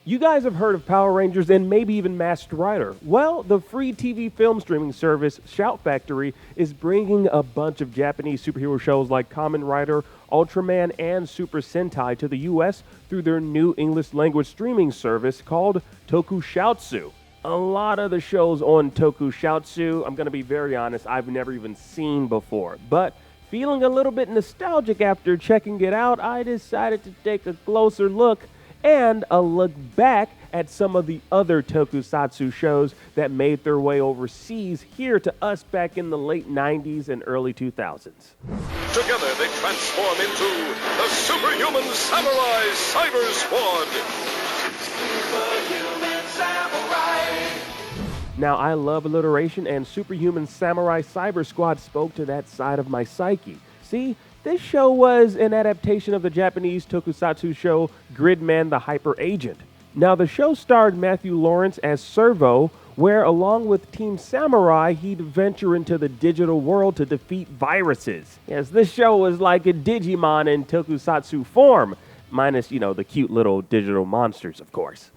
You guys have heard of Power Rangers and maybe even Masked Rider. Well, the free TV film streaming service Shout Factory is bringing a bunch of Japanese superhero shows like Kamen Rider, Ultraman, and Super Sentai to the US through their new English language streaming service called Tokushoutsu. A lot of the shows on Tokushoutsu, I'm going to be very honest, I've never even seen before. But feeling a little bit nostalgic after checking it out, I decided to take a closer look and a look back at some of the other tokusatsu shows that made their way overseas here to us back in the late 90s and early 2000s. Together they transform into the Superhuman Samurai Cybersquad. Superhuman Samurai. Now, I love alliteration, and Superhuman Samurai Cybersquad spoke to that side of my psyche. See? This show was an adaptation of the Japanese tokusatsu show Gridman the Hyper Agent. Now, the show starred Matthew Lawrence as Servo, where along with Team Samurai, he'd venture into the digital world to defeat viruses. Yes, this show was like a Digimon in tokusatsu form, minus, the cute little digital monsters, of course.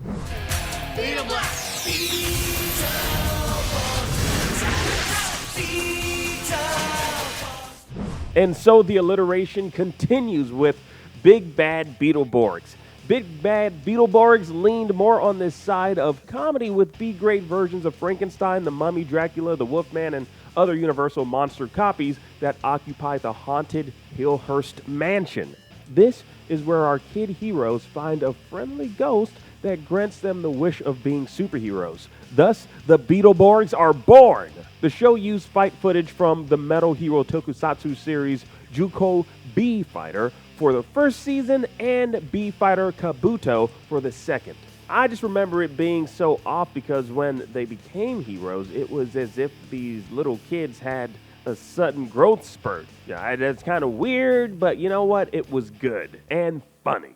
And so the alliteration continues with Big Bad Beetleborgs. Big Bad Beetleborgs leaned more on this side of comedy with B-grade versions of Frankenstein, the Mummy, Dracula, the Wolfman, and other Universal monster copies that occupy the haunted Hillhurst Mansion. This is where our kid heroes find a friendly ghost that grants them the wish of being superheroes. Thus, the Beetleborgs are born. The show used fight footage from the Metal Hero Tokusatsu series Juko B Fighter for the first season and B Fighter Kabuto for the second. I just remember it being so off because when they became heroes, it was as if these little kids had a sudden growth spurt. Yeah, that's kind of weird, but you know what? It was good and funny.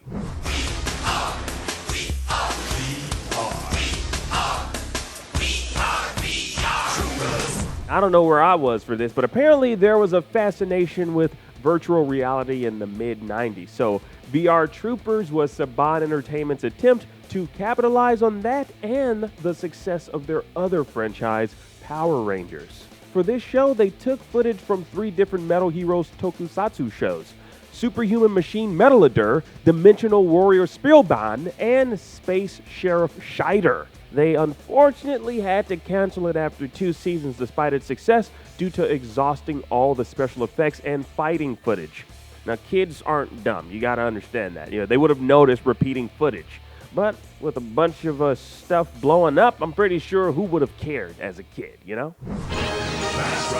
I don't know where I was for this, but apparently there was a fascination with virtual reality in the mid-90s. So VR Troopers was Saban Entertainment's attempt to capitalize on that and the success of their other franchise, Power Rangers. For this show, they took footage from 3 different Metal Heroes tokusatsu shows: Superhuman Machine Metaladur, Dimensional Warrior Spielbahn, and Space Sheriff Scheider. They unfortunately had to cancel it after 2 seasons despite its success due to exhausting all the special effects and fighting footage. Now, kids aren't dumb. You gotta understand that. They would have noticed repeating footage. But with a bunch of stuff blowing up, I'm pretty sure who would have cared as a kid, Fast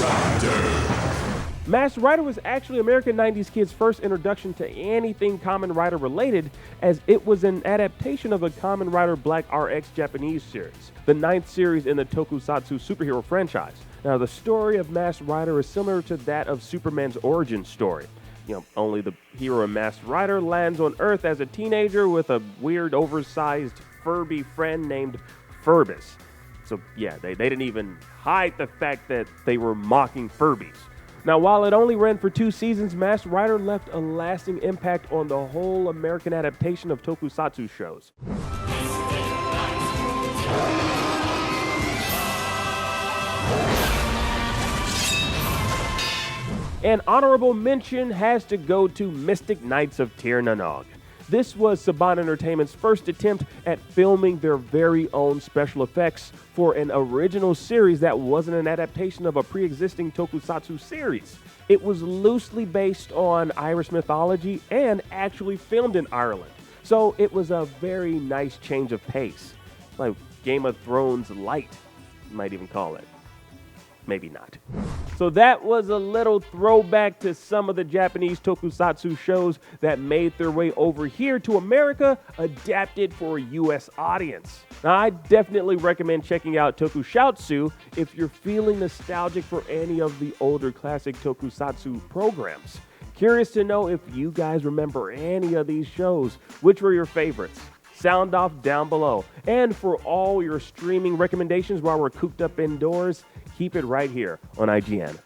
Rider. Masked Rider was actually American 90s kids' first introduction to anything Kamen Rider related, as it was an adaptation of the Kamen Rider Black RX Japanese series, the 9th series in the Tokusatsu superhero franchise. Now, the story of Masked Rider is similar to that of Superman's origin story. Only the hero in Masked Rider lands on Earth as a teenager with a weird, oversized Furby friend named Furbus. So, yeah, they didn't even hide the fact that they were mocking Furbies. Now, while it only ran for 2 seasons, Masked Rider left a lasting impact on the whole American adaptation of tokusatsu shows. An honorable mention has to go to Mystic Knights of Tir Na Nog. This was Saban Entertainment's first attempt at filming their very own special effects for an original series that wasn't an adaptation of a pre-existing tokusatsu series. It was loosely based on Irish mythology and actually filmed in Ireland. So it was a very nice change of pace. Like Game of Thrones light, you might even call it. Maybe not. So that was a little throwback to some of the Japanese tokusatsu shows that made their way over here to America, adapted for a US audience. Now, I definitely recommend checking out Tokushoutsu if you're feeling nostalgic for any of the older classic tokusatsu programs. Curious to know if you guys remember any of these shows. Which were your favorites? Sound off down below. And for all your streaming recommendations while we're cooped up indoors, keep it right here on IGN.